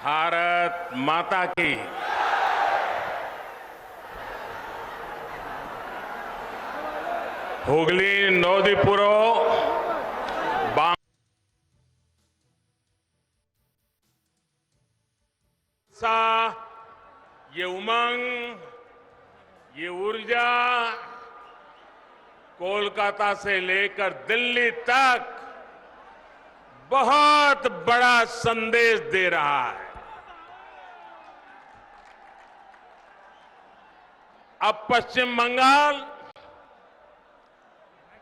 भारत माता की। हुगली नौदीपुरो ये उमंग, ये ऊर्जा कोलकाता से लेकर दिल्ली तक बहुत बड़ा संदेश दे रहा है। अब पश्चिम बंगाल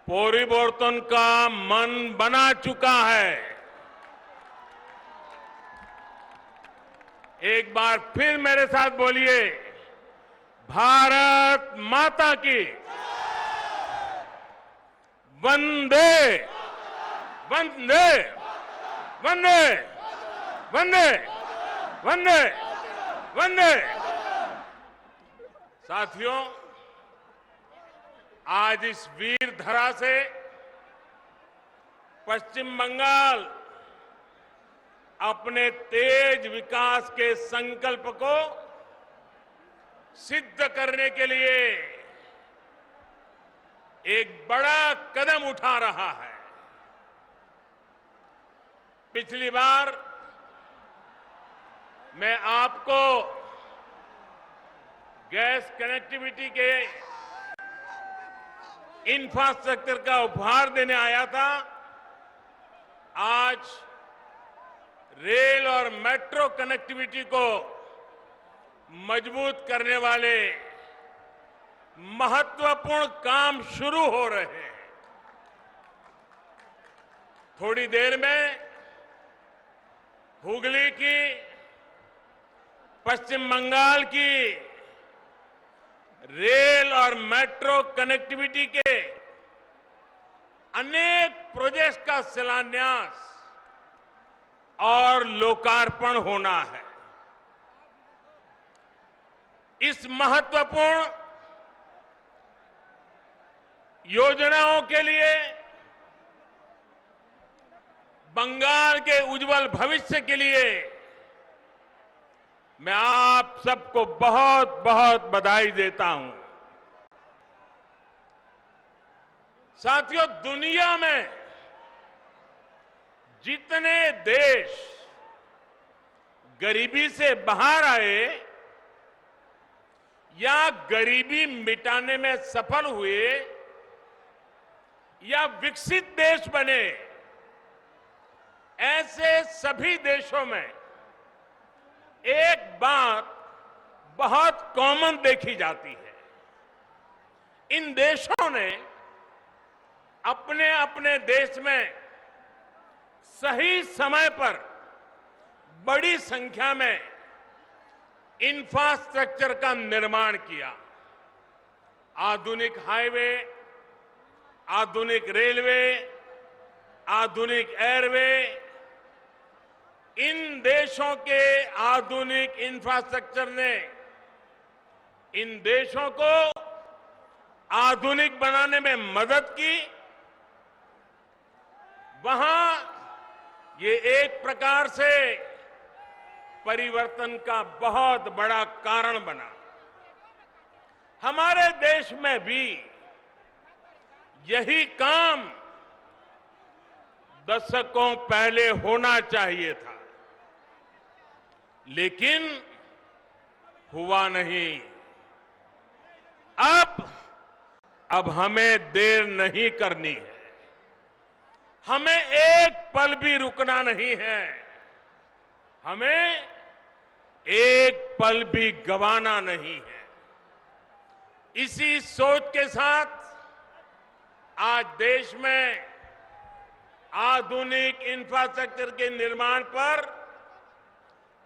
परिवर्तन का मन बना चुका है। एक बार फिर मेरे साथ बोलिए, भारत माता की। वंदे वंदे वंदे वंदे वंदे वंदे। साथियों, आज इस वीर धरा से पश्चिम बंगाल अपने तेज विकास के संकल्प को सिद्ध करने के लिए एक बड़ा कदम उठा रहा है। पिछली बार मैं आपको गैस कनेक्टिविटी के इंफ्रास्ट्रक्चर का उपहार देने आया था। आज रेल और मेट्रो कनेक्टिविटी को मजबूत करने वाले महत्वपूर्ण काम शुरू हो रहे हैं। थोड़ी देर में हुगली की, पश्चिम बंगाल की रेल और मेट्रो कनेक्टिविटी के अनेक प्रोजेक्ट्स का शिलान्यास और लोकार्पण होना है। इस महत्वपूर्ण योजनाओं के लिए, बंगाल के उज्जवल भविष्य के लिए मैं आप सबको बहुत बहुत बधाई देता हूं। साथियों, दुनिया में जितने देश गरीबी से बाहर आए या गरीबी मिटाने में सफल हुए या विकसित देश बने, ऐसे सभी देशों में एक बात बहुत कॉमन देखी जाती है। इन देशों ने अपने अपने देश में सही समय पर बड़ी संख्या में इंफ्रास्ट्रक्चर का निर्माण किया। आधुनिक हाईवे, आधुनिक रेलवे, आधुनिक एयरवे। इन देशों के आधुनिक इंफ्रास्ट्रक्चर ने इन देशों को आधुनिक बनाने में मदद की। वहां ये एक प्रकार से परिवर्तन का बहुत बड़ा कारण बना। हमारे देश में भी यही काम दशकों पहले होना चाहिए था, लेकिन हुआ नहीं। अब हमें देर नहीं करनी है। हमें एक पल भी रुकना नहीं है। हमें एक पल भी गंवाना नहीं है। इसी सोच के साथ आज देश में आधुनिक इंफ्रास्ट्रक्चर के निर्माण पर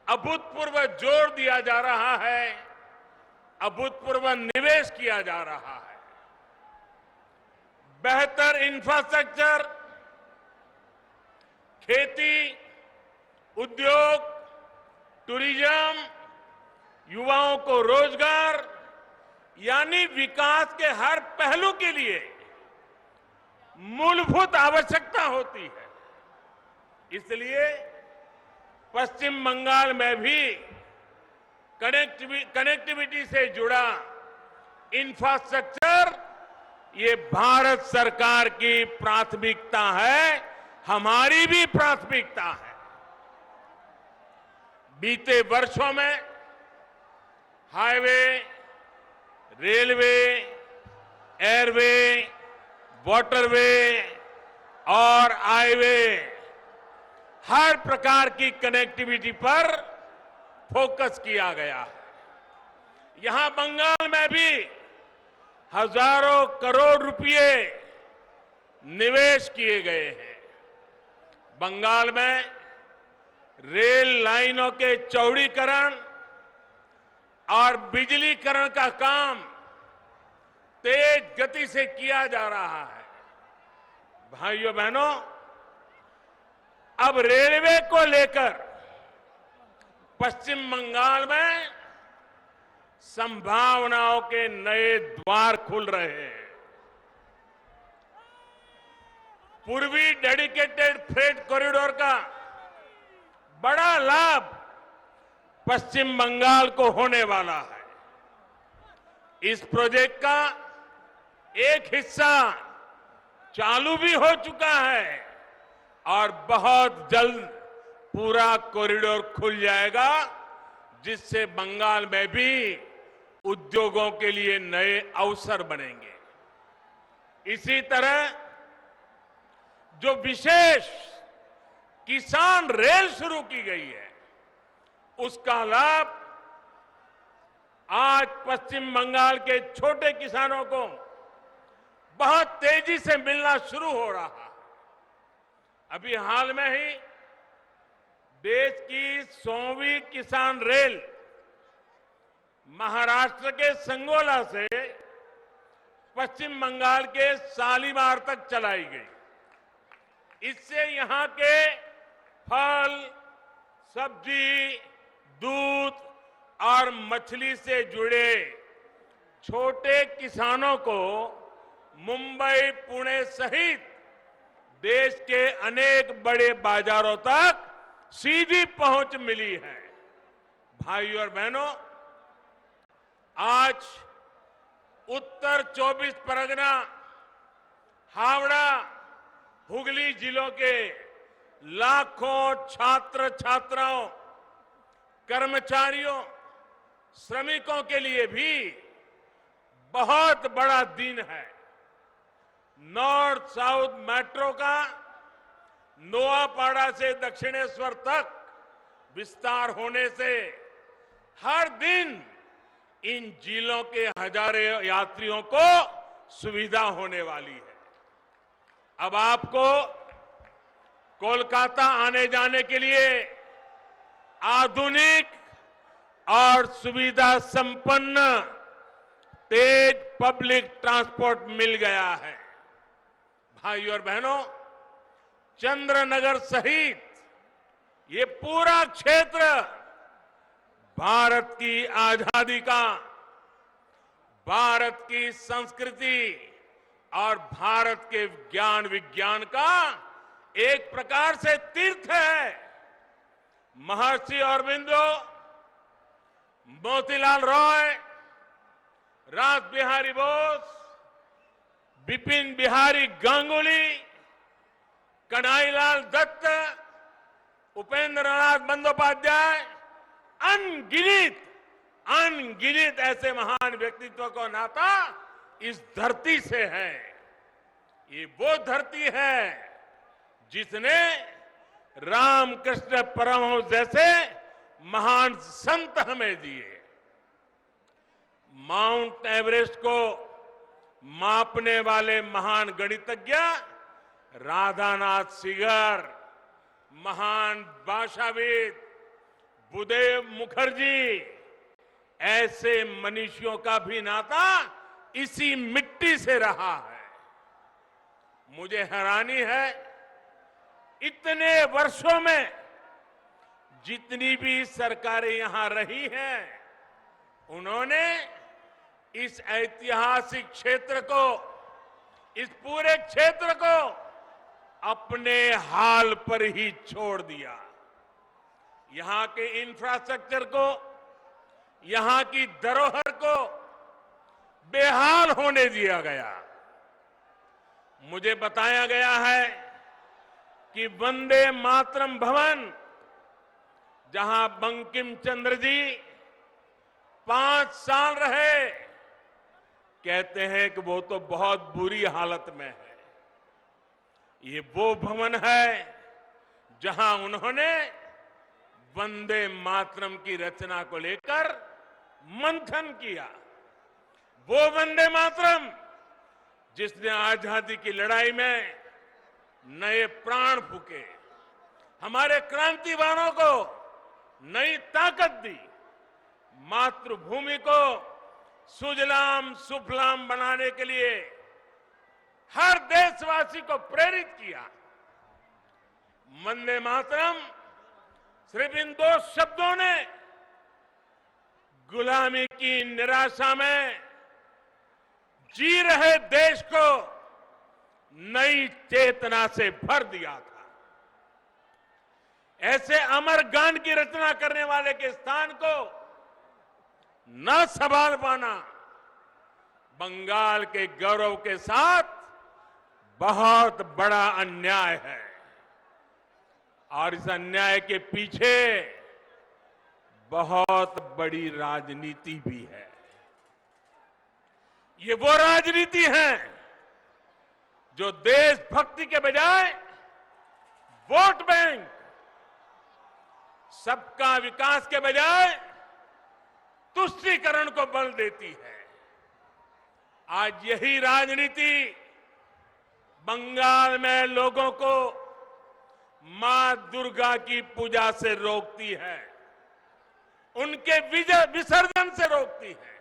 अभूतपूर्व जोर दिया जा रहा है, अभूतपूर्व निवेश किया जा रहा है। बेहतर इंफ्रास्ट्रक्चर, खेती, उद्योग, टूरिज्म, युवाओं को रोजगार, यानी विकास के हर पहलू के लिए मूलभूत आवश्यकता होती है। इसलिए पश्चिम बंगाल में भी कनेक्टिविटी से जुड़ा इंफ्रास्ट्रक्चर ये भारत सरकार की प्राथमिकता है, हमारी भी प्राथमिकता है। बीते वर्षों में हाईवे, रेलवे, एयरवे, वाटरवे और हाईवे हर प्रकार की कनेक्टिविटी पर फोकस किया गया है। यहां बंगाल में भी हजारों करोड़ रुपए निवेश किए गए हैं। बंगाल में रेल लाइनों के चौड़ीकरण और बिजलीकरण का काम तेज गति से किया जा रहा है। भाइयों बहनों, अब रेलवे को लेकर पश्चिम बंगाल में संभावनाओं के नए द्वार खुल रहे हैं। पूर्वी डेडिकेटेड फ्रेट कॉरिडोर का बड़ा लाभ पश्चिम बंगाल को होने वाला है। इस प्रोजेक्ट का एक हिस्सा चालू भी हो चुका है और बहुत जल्द पूरा कॉरिडोर खुल जाएगा, जिससे बंगाल में भी उद्योगों के लिए नए अवसर बनेंगे। इसी तरह जो विशेष किसान रेल शुरू की गई है, उसका लाभ आज पश्चिम बंगाल के छोटे किसानों को बहुत तेजी से मिलना शुरू हो रहा है। अभी हाल में ही देश की 100वीं किसान रेल महाराष्ट्र के संगोला से पश्चिम बंगाल के शालीमार तक चलाई गई। इससे यहां के फल, सब्जी, दूध और मछली से जुड़े छोटे किसानों को मुंबई, पुणे सहित देश के अनेक बड़े बाजारों तक सीधी पहुंच मिली है। भाइयों और बहनों, आज उत्तर 24 परगना, हावड़ा, हुगली जिलों के लाखों छात्र छात्राओं, कर्मचारियों, श्रमिकों के लिए भी बहुत बड़ा दिन है। नॉर्थ साउथ मेट्रो का नोआपाड़ा से दक्षिणेश्वर तक विस्तार होने से हर दिन इन जिलों के हजारों यात्रियों को सुविधा होने वाली है। अब आपको कोलकाता आने जाने के लिए आधुनिक और सुविधा संपन्न तेज पब्लिक ट्रांसपोर्ट मिल गया है। भाइयों और बहनों, चंद्रनगर सहित ये पूरा क्षेत्र भारत की आजादी का, भारत की संस्कृति और भारत के ज्ञान विज्ञान का एक प्रकार से तीर्थ है। महर्षि अरबिंदो, मोतीलाल रॉय, रास बिहारी बोस, बिपिन बिहारी गांगुली, कन्हैयालाल दत्त, उपेंद्र नाथ बंदोपाध्याय, अनगिनत ऐसे महान व्यक्तित्व का नाता इस धरती से है। ये वो धरती है जिसने रामकृष्ण परमहंस जैसे महान संत हमें दिए। माउंट एवरेस्ट को मापने वाले महान गणितज्ञ राधानाथ सिगर, महान भाषाविद बुद्धदेव मुखर्जी, ऐसे मनीषियों का भी नाता इसी मिट्टी से रहा है। मुझे हैरानी है, इतने वर्षों में जितनी भी सरकारें यहां रही हैं, उन्होंने इस ऐतिहासिक क्षेत्र को, इस पूरे क्षेत्र को अपने हाल पर ही छोड़ दिया। यहां के इंफ्रास्ट्रक्चर को, यहां की धरोहर को बेहाल होने दिया गया। मुझे बताया गया है कि वंदे मातरम भवन, जहां बंकिम चंद्र जी 5 साल रहे, कहते हैं कि वो तो बहुत बुरी हालत में है। ये वो भवन है जहां उन्होंने वंदे मातरम की रचना को लेकर मंथन किया। वो वंदे मातरम जिसने आजादी की लड़ाई में नए प्राण फूके, हमारे क्रांतिवानों को नई ताकत दी, मातृभूमि को सुजलाम सुफलाम बनाने के लिए हर देशवासी को प्रेरित किया। वंदे मातरम सिर्फ इन 2 शब्दों ने गुलामी की निराशा में जी रहे देश को नई चेतना से भर दिया था। ऐसे अमर गान की रचना करने वाले के स्थान को न संभाल पाना बंगाल के गौरव के साथ बहुत बड़ा अन्याय है, और इस अन्याय के पीछे बहुत बड़ी राजनीति भी है। ये वो राजनीति है जो देशभक्ति के बजाय वोट बैंक, सबका विकास के बजाय तुष्टीकरण को बल देती है। आज यही राजनीति बंगाल में लोगों को मां दुर्गा की पूजा से रोकती है, उनके विसर्जन से रोकती है।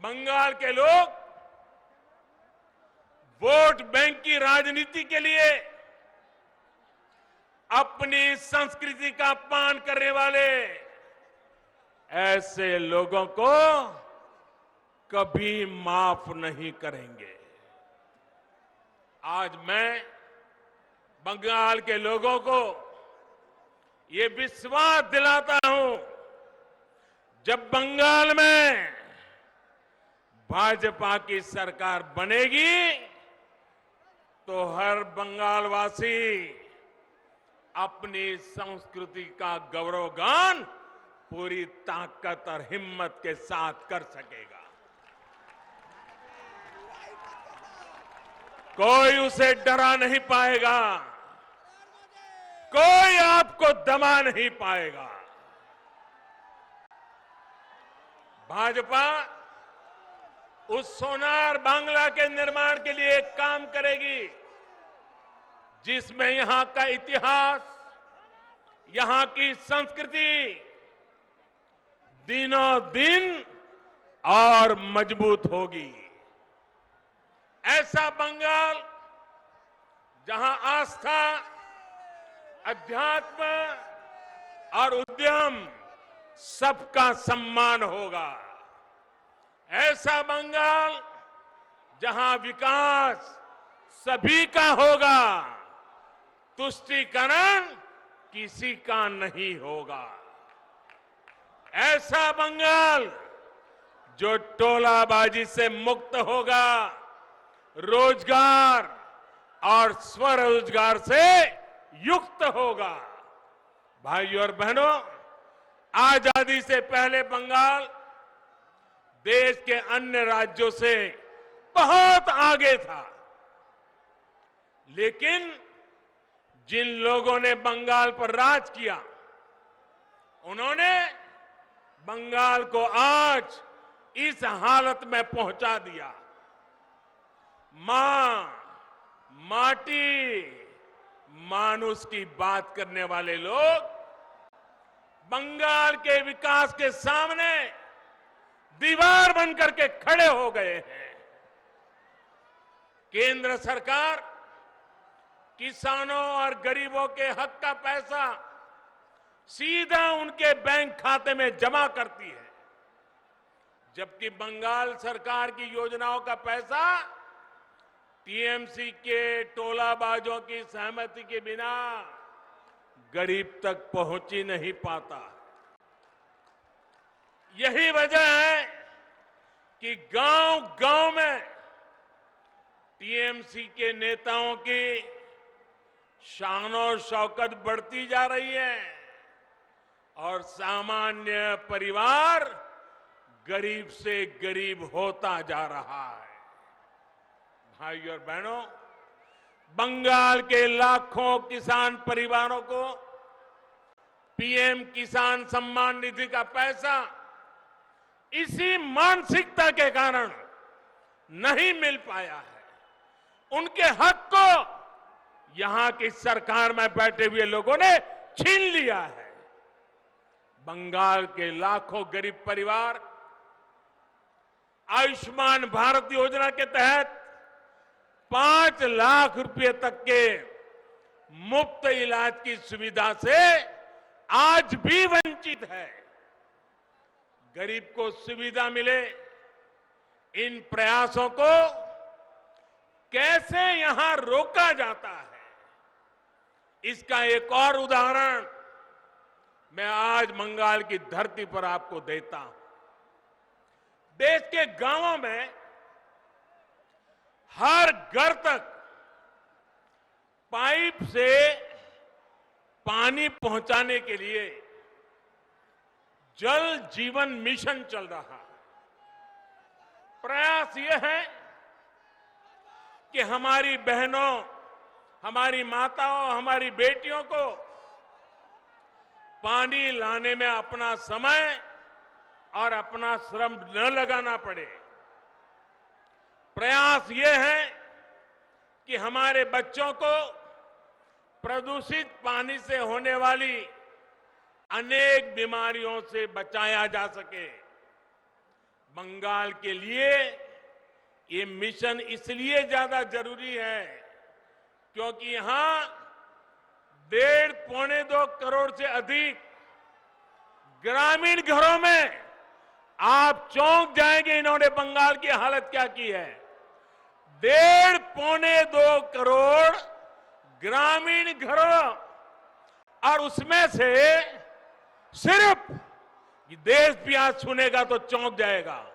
बंगाल के लोग वोट बैंक की राजनीति के लिए अपनी संस्कृति का अपमान करने वाले ऐसे लोगों को कभी माफ नहीं करेंगे। आज मैं बंगाल के लोगों को ये विश्वास दिलाता हूं, जब बंगाल में भाजपा की सरकार बनेगी तो हर बंगालवासी अपनी संस्कृति का गौरवगान पूरी ताकत और हिम्मत के साथ कर सकेगा। कोई उसे डरा नहीं पाएगा, कोई आपको दबा नहीं पाएगा। भाजपा उस सोनार बांग्ला के निर्माण के लिए एक काम करेगी जिसमें यहां का इतिहास, यहां की संस्कृति दिनों दिन और मजबूत होगी। ऐसा बंगाल जहां आस्था, अध्यात्म और उद्यम सबका सम्मान होगा। ऐसा बंगाल जहां विकास सभी का होगा, तुष्टीकरण किसी का नहीं होगा। ऐसा बंगाल जो टोलाबाजी से मुक्त होगा, रोजगार और स्वरोजगार से युक्त होगा। भाइयों और बहनों, आजादी से पहले बंगाल देश के अन्य राज्यों से बहुत आगे था, लेकिन जिन लोगों ने बंगाल पर राज किया, उन्होंने बंगाल को आज इस हालत में पहुंचा दिया। मां, माटी, मानुष की बात करने वाले लोग बंगाल के विकास के सामने दीवार बनकर के खड़े हो गए हैं। केंद्र सरकार किसानों और गरीबों के हक का पैसा सीधा उनके बैंक खाते में जमा करती है, जबकि बंगाल सरकार की योजनाओं का पैसा टीएमसी के टोलाबाजों की सहमति के बिना गरीब तक पहुंच ही नहीं पाता। यही वजह है कि गांव-गांव में टीएमसी के नेताओं की शान और शौकत बढ़ती जा रही है और सामान्य परिवार गरीब से गरीब होता जा रहा है। भाइयों और बहनों, बंगाल के लाखों किसान परिवारों को पीएम किसान सम्मान निधि का पैसा इसी मानसिकता के कारण नहीं मिल पाया है। उनके हक को यहां की सरकार में बैठे हुए लोगों ने छीन लिया है। बंगाल के लाखों गरीब परिवार आयुष्मान भारत योजना के तहत 5 लाख रुपए तक के मुफ्त इलाज की सुविधा से आज भी वंचित है। गरीब को सुविधा मिले, इन प्रयासों को कैसे यहां रोका जाता है, इसका एक और उदाहरण मैं आज बंगाल की धरती पर आपको देता हूं। देश के गांवों में हर घर तक पाइप से पानी पहुंचाने के लिए जल जीवन मिशन चल रहा है। प्रयास यह है कि हमारी बहनों, हमारी माताओं, हमारी बेटियों को पानी लाने में अपना समय और अपना श्रम न लगाना पड़े। प्रयास ये है कि हमारे बच्चों को प्रदूषित पानी से होने वाली अनेक बीमारियों से बचाया जा सके। बंगाल के लिए ये मिशन इसलिए ज्यादा जरूरी है क्योंकि यहां 1.5-2 करोड़ से अधिक ग्रामीण घरों में आप चौंक जाएंगे इन्होंने बंगाल की हालत क्या की है। 1.5-2 करोड़ ग्रामीण घरों और उसमें से सिर्फ देश भी आज सुनेगा तो चौंक जाएगा।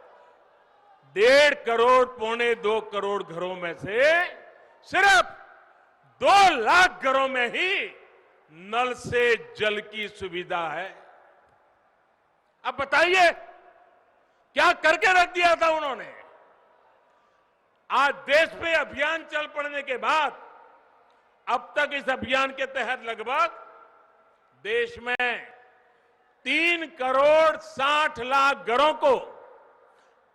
1.5 करोड़ 1.25-2 करोड़ घरों में से सिर्फ 2 लाख घरों में ही नल से जल की सुविधा है। अब बताइए क्या करके रख दिया था उन्होंने। आज देश में अभियान चल पड़ने के बाद अब तक इस अभियान के तहत लगभग देश में 3 करोड़ 60 लाख घरों को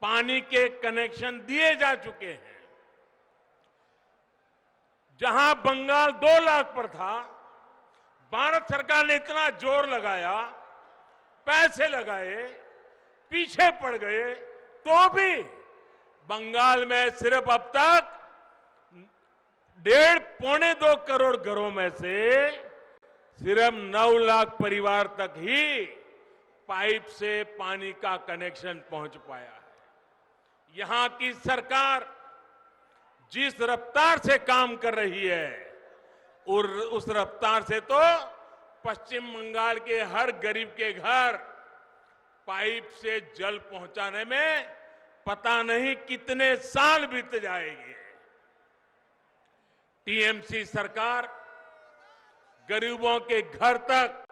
पानी के कनेक्शन दिए जा चुके हैं। जहां बंगाल 2 लाख पर था, भारत सरकार ने इतना जोर लगाया, पैसे लगाए, पीछे पड़ गए, तो भी बंगाल में सिर्फ अब तक 1.5-2 करोड़ घरों में से सिर्फ 9 लाख परिवार तक ही पाइप से पानी का कनेक्शन पहुंच पाया है। यहां की सरकार जिस रफ्तार से काम कर रही है और उस रफ्तार से तो पश्चिम बंगाल के हर गरीब के घर पाइप से जल पहुंचाने में पता नहीं कितने साल बीत जाएंगे। टीएमसी सरकार गरीबों के घर तक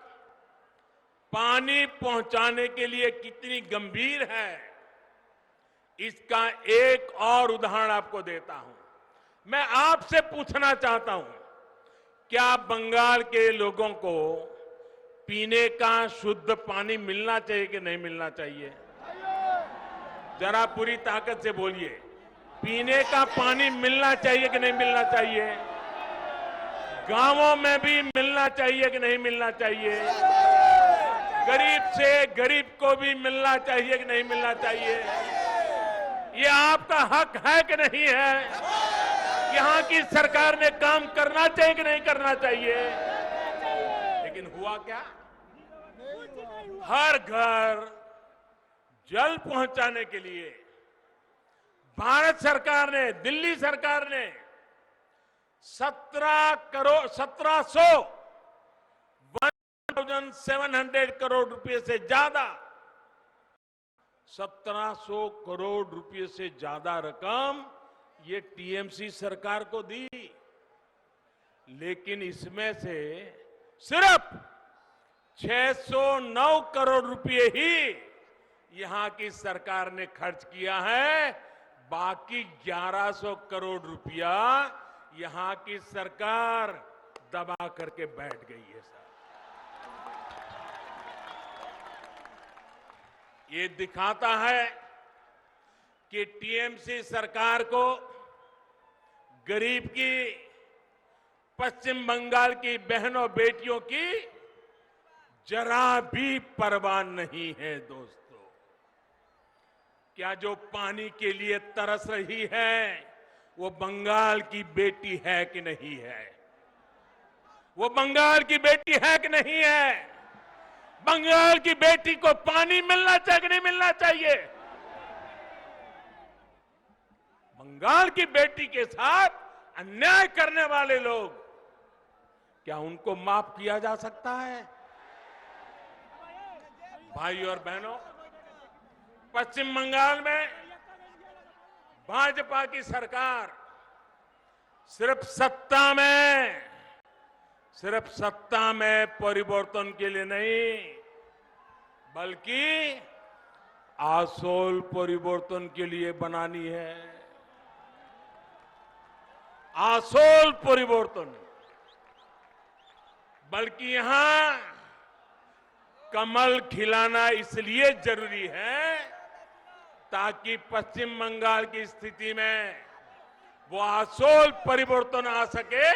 पानी पहुंचाने के लिए कितनी गंभीर है, इसका एक और उदाहरण आपको देता हूं। मैं आपसे पूछना चाहता हूं, क्या बंगाल के लोगों को पीने का शुद्ध पानी मिलना चाहिए कि नहीं मिलना चाहिए? जरा पूरी ताकत से बोलिए, पीने का पानी मिलना चाहिए कि नहीं मिलना चाहिए? गांवों में भी मिलना चाहिए कि नहीं मिलना चाहिए? गरीब से गरीब को भी मिलना चाहिए कि नहीं मिलना चाहिए? ये आपका हक है कि नहीं है? यहां की सरकार ने काम करना चाहिए कि नहीं करना चाहिए? लेकिन हुआ क्या? हर घर जल पहुंचाने के लिए भारत सरकार ने, दिल्ली सरकार ने 1700 1700 करोड़ रुपए से ज्यादा, 1700 करोड़ रुपए से ज्यादा रकम ये टीएमसी सरकार को दी। लेकिन इसमें से सिर्फ 609 करोड़ रुपए ही यहां की सरकार ने खर्च किया है। बाकी 1100 करोड़ रुपया यहां की सरकार दबा करके बैठ गई है। सर, ये दिखाता है कि टीएमसी सरकार को गरीब की, पश्चिम बंगाल की बहनों बेटियों की जरा भी परवाह नहीं है। दोस्तों, क्या जो पानी के लिए तरस रही है वो बंगाल की बेटी है कि नहीं है? वो बंगाल की बेटी है कि नहीं है? बंगाल की बेटी को पानी मिलना चाहिए कि नहीं मिलना चाहिए? बंगाल की बेटी के साथ अन्याय करने वाले लोग, क्या उनको माफ किया जा सकता है? भाई और बहनों, पश्चिम बंगाल में भाजपा की सरकार सिर्फ सत्ता में परिवर्तन के लिए नहीं, बल्कि आसोल परिवर्तन के लिए बनानी है। आसोल परिवर्तन, बल्कि यहां कमल खिलाना इसलिए जरूरी है ताकि पश्चिम बंगाल की स्थिति में वो आसोल परिवर्तन आ सके,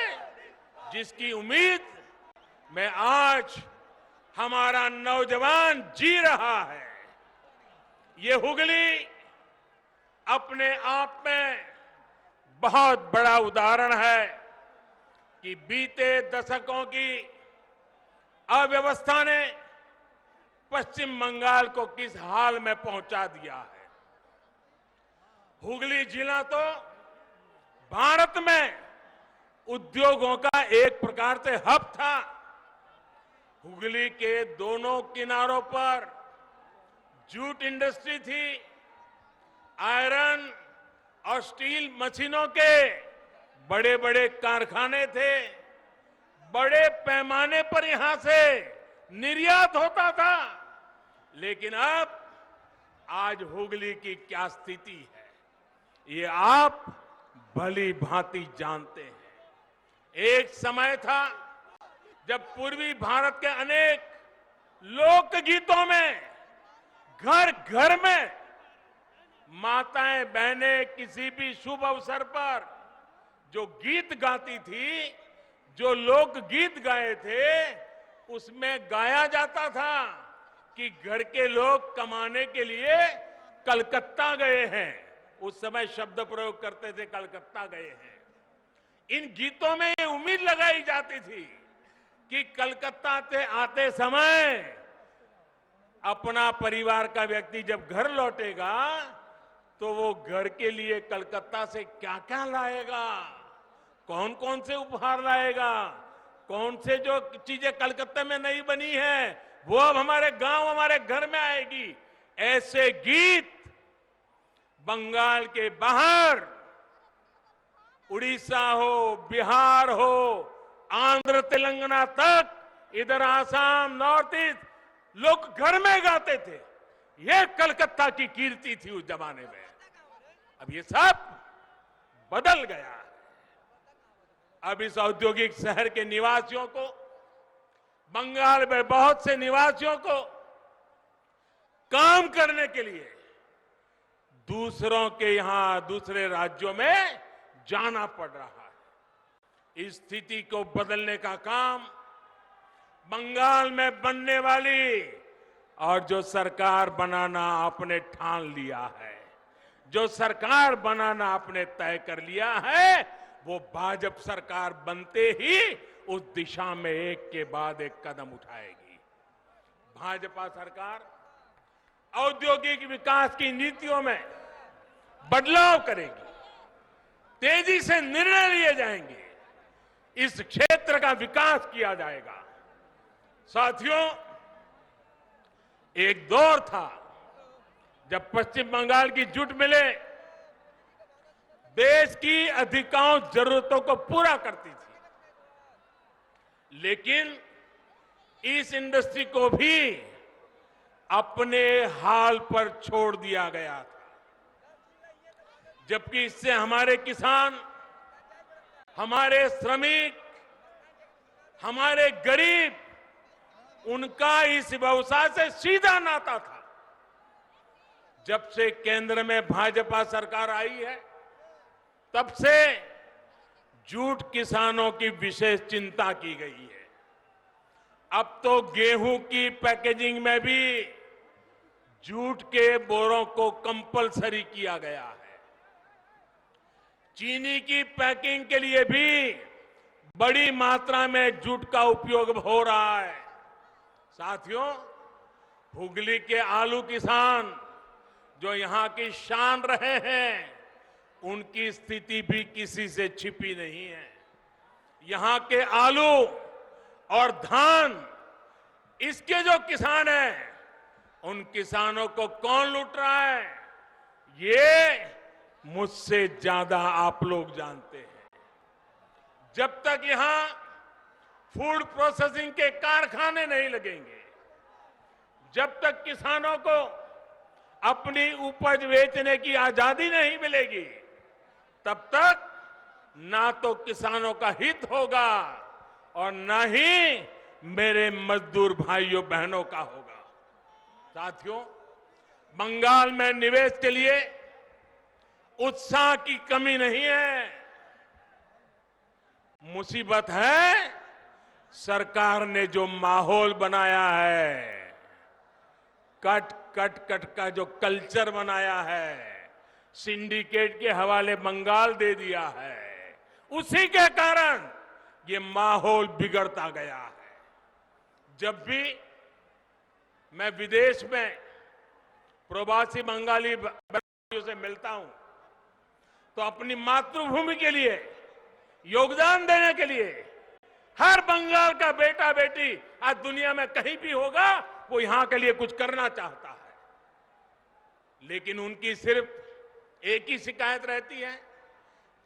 जिसकी उम्मीद में आज हमारा नौजवान जी रहा है। ये हुगली अपने आप में बहुत बड़ा उदाहरण है कि बीते दशकों की अव्यवस्था ने पश्चिम बंगाल को किस हाल में पहुंचा दिया है। हुगली जिला तो भारत में उद्योगों का एक प्रकार से हब था। हुगली के दोनों किनारों पर जूट इंडस्ट्री थी, आयरन और स्टील मशीनों के बड़े बड़े कारखाने थे, बड़े पैमाने पर यहां से निर्यात होता था। लेकिन अब आज हुगली की क्या स्थिति है, ये आप भली भांति जानते हैं। एक समय था जब पूर्वी भारत के अनेक लोकगीतों में घर घर में माताएं बहनें किसी भी शुभ अवसर पर जो गीत गाती थी, जो लोकगीत गाए थे, उसमें गाया जाता था कि घर के लोग कमाने के लिए कलकत्ता गए हैं। उस समय शब्द प्रयोग करते थे, कलकत्ता गए हैं। इन गीतों में ये उम्मीद लगाई जाती थी कि कलकत्ता से आते समय अपना परिवार का व्यक्ति जब घर लौटेगा तो वो घर के लिए कलकत्ता से क्या क्या लाएगा, कौन कौन से उपहार लाएगा, कौन से जो चीजें कलकत्ता में नहीं बनी है वो अब हमारे गांव, हमारे घर में आएगी। ऐसे गीत बंगाल के बाहर, उड़ीसा हो, बिहार हो, आंध्र तेलंगाना तक, इधर आसाम, नॉर्थ ईस्ट, लोग घर में गाते थे। ये कलकत्ता की कीर्ति थी उस जमाने में। अब ये सब बदल गया है। अब इस औद्योगिक शहर के निवासियों को, बंगाल में बहुत से निवासियों को काम करने के लिए दूसरों के यहां, दूसरे राज्यों में जाना पड़ रहा है। इस स्थिति को बदलने का काम बंगाल में बनने वाली और जो सरकार बनाना आपने ठान लिया है, जो सरकार बनाना आपने तय कर लिया है, वो भाजपा सरकार बनते ही उस दिशा में एक के बाद एक कदम उठाएगी। भाजपा सरकार औद्योगिक विकास की नीतियों में बदलाव करेगी, तेजी से निर्णय लिए जाएंगे, इस क्षेत्र का विकास किया जाएगा। साथियों, एक दौर था जब पश्चिम बंगाल की जुट मिले देश की अधिकांश जरूरतों को पूरा करती थी, लेकिन इस इंडस्ट्री को भी अपने हाल पर छोड़ दिया गया था। जबकि इससे हमारे किसान, हमारे श्रमिक, हमारे गरीब, उनका इस व्यवसाय से सीधा नाता था। जब से केंद्र में भाजपा सरकार आई है, तब से जूट किसानों की विशेष चिंता की गई है। अब तो गेहूं की पैकेजिंग में भी जूट के बोरों को कंपलसरी किया गया है। चीनी की पैकिंग के लिए भी बड़ी मात्रा में जूट का उपयोग हो रहा है। साथियों, हुगली के आलू किसान जो यहां की शान रहे हैं, उनकी स्थिति भी किसी से छिपी नहीं है। यहां के आलू और धान, इसके जो किसान हैं, उन किसानों को कौन लूट रहा है, ये मुझसे ज्यादा आप लोग जानते हैं। जब तक यहां फूड प्रोसेसिंग के कारखाने नहीं लगेंगे, जब तक किसानों को अपनी उपज बेचने की आजादी नहीं मिलेगी, तब तक ना तो किसानों का हित होगा और न ही मेरे मजदूर भाइयों बहनों का होगा। साथियों, बंगाल में निवेश के लिए उत्साह की कमी नहीं है। मुसीबत है सरकार ने जो माहौल बनाया है, कट कट कट का जो कल्चर बनाया है, सिंडिकेट के हवाले बंगाल दे दिया है, उसी के कारण ये माहौल बिगड़ता गया है। जब भी मैं विदेश में प्रवासी बंगाली भाइयों से मिलता हूं, तो अपनी मातृभूमि के लिए योगदान देने के लिए हर बंगाल का बेटा बेटी आज दुनिया में कहीं भी होगा, वो यहां के लिए कुछ करना चाहता है। लेकिन उनकी सिर्फ एक ही शिकायत रहती है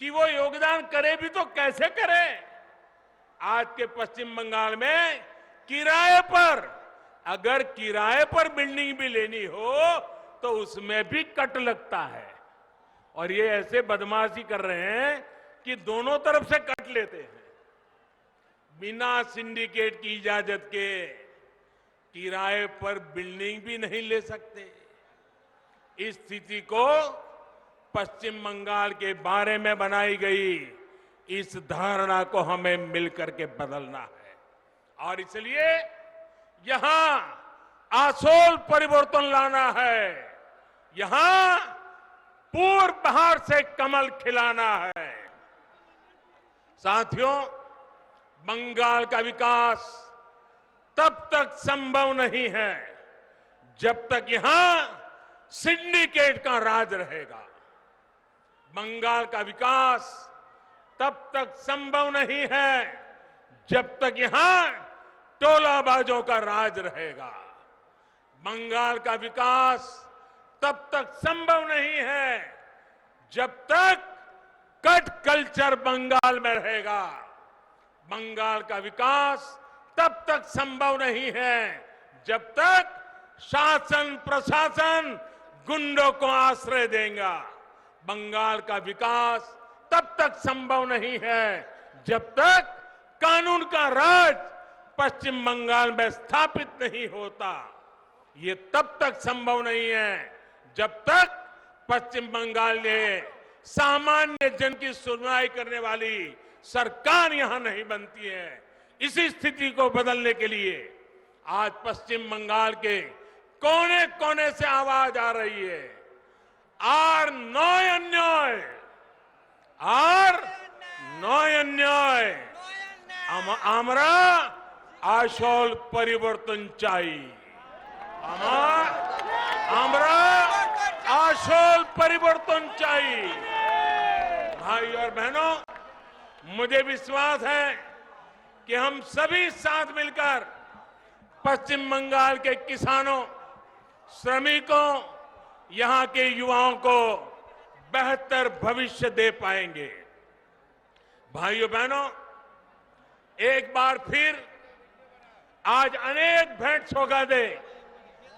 कि वो योगदान करे भी तो कैसे करे। आज के पश्चिम बंगाल में किराए पर, अगर किराए पर बिल्डिंग भी लेनी हो तो उसमें भी कट लगता है। और ये ऐसे बदमाशी कर रहे हैं कि दोनों तरफ से कट लेते हैं। बिना सिंडिकेट की इजाजत के किराए पर बिल्डिंग भी नहीं ले सकते। इस स्थिति को पश्चिम बंगाल के बारे में बनाई गई इस धारणा को हमें मिलकर के बदलना है। और इसलिए यहां आसोल परिवर्तन लाना है। यहां पूर्व बहार से कमल खिलाना है। साथियों, बंगाल का विकास तब तक संभव नहीं है जब तक यहां सिंडिकेट का राज रहेगा। बंगाल का विकास तब तक संभव नहीं है जब तक यहां टोलाबाजों का राज रहेगा। बंगाल का विकास तब तक संभव नहीं है जब तक कट कल्चर बंगाल में रहेगा। बंगाल का विकास तब तक संभव नहीं है जब तक शासन प्रशासन गुंडों को आश्रय देगा। बंगाल का विकास तब तक संभव नहीं है जब तक कानून का राज पश्चिम बंगाल में स्थापित नहीं होता। ये तब तक संभव नहीं है जब तक पश्चिम बंगाल में सामान्य जन की सुनवाई करने वाली सरकार यहां नहीं बनती है। इसी स्थिति को बदलने के लिए आज पश्चिम बंगाल के कोने कोने से आवाज आ रही है, আর নয় অন্যায়, আর নয় অন্যায়, আমরা আসল পরিবর্তন চাই। আমরা আসল परिवर्तन चाहिए। भाई और बहनों, मुझे विश्वास है कि हम सभी साथ मिलकर पश्चिम बंगाल के किसानों, श्रमिकों, यहां के युवाओं को बेहतर भविष्य दे पाएंगे। भाइयों बहनों, एक बार फिर आज अनेक भेंट सौगातें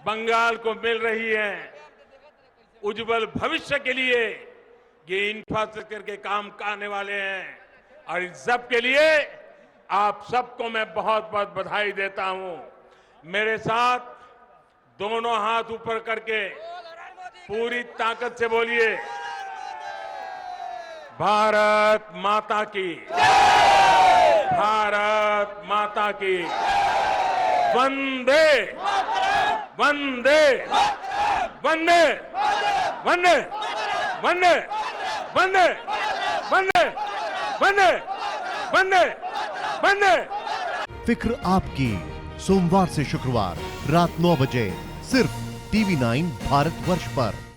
बंगाल को मिल रही है। उज्जवल भविष्य के लिए ये इंफ्रास्ट्रक्चर के काम आने वाले हैं और इस सब के लिए आप सबको मैं बहुत बहुत बधाई देता हूं। मेरे साथ दोनों हाथ ऊपर करके पूरी ताकत से बोलिए, भारत माता की, भारत माता की, वंदे वंदे वंदे वंदे वंदे वंदे वंदे वंदे वंदे वंदे। फिक्र आपकी, सोमवार से शुक्रवार रात 9 बजे सिर्फ TV9 भारतवर्ष पर।